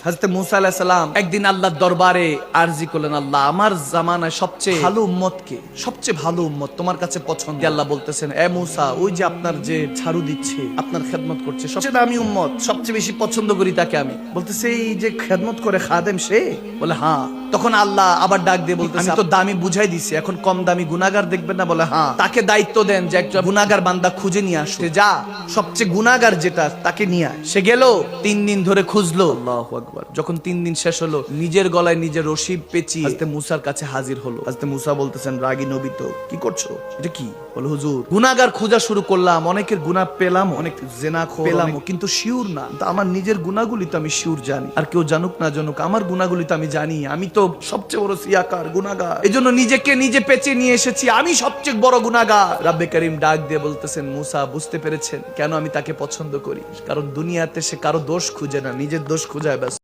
হযরত মুসা আলাইহিস সালাম একদিন আল্লাহর দরবারে আরজি করলেন, আল্লাহ আমার জামানায় সবচেয়ে ভালো উম্মত কে? সবচেয়ে ভালো উম্মত তোমার কাছে পছন্দ। আল্লাহ বলতেছেন, এ মুসা, ওই যে আপনার যে ঝাড়ু দিচ্ছে, আপনার খেদমত করছে, সবচেয়ে দামি উম্মত, সবচেয়ে বেশি পছন্দ করি তাকে আমি। বলতেছে এই যে খেদমত করে খাদেম সে? বলে হ্যাঁ। তখন আল্লাহ আবার ডাক দিয়ে বলতেছে, আমি তো দামি বুঝাই দিছি, এখন কম দামি গুনাহগার দেখবেন না? বলে হ্যাঁ। তাকে দায়িত্ব দেন যে একটা গুনাহগার বান্দা খুঁজে নিয়ে আসতে। যা, সবচেয়ে গুনাহগার যেটা তাকে নিয়ে আয়। সে গেল, 3 দিন ধরে খুঁজলো। আল্লাহু আকবার। যখন 3 দিন শেষ হলো, নিজের গলায় নিজের রশি পেঁচিয়ে হযরত মুসার কাছে হাজির হলো। হযরত মুসা বলতেছেন, রাগী নবী তো, কি করছো? এটা কি? বলে হুজুর, গুনাহগার খোঁজা শুরু করলাম, অনেকের গুনাহ পেলাম, অনেক জিনাখোর পেলাম, কিন্তু শিওর না। তো আমার নিজের গুনাহগুলি তো আমি শিওর জানি, আর কেউ জানুক না জানুক আমার গুনাহগুলি তো আমি জানি। আমি তো সবচেয়ে বড় সিয়াকার, গুনাহগার। এজন্য নিজেকে নিজে পেঁচিয়ে নিয়ে এসেছি, আমি সবচেয়ে বড় গুনাহগার। রাব্বে কারীম ডাক দিয়ে বলতেছেন, মুসা বুঝতে পেরেছেন কেন আমি তাকে পছন্দ করি? কারণ দুনিয়াতে সে কারো দোষ খুঁজে না, নিজের দোষ খুঁজায় ব্যস্ত।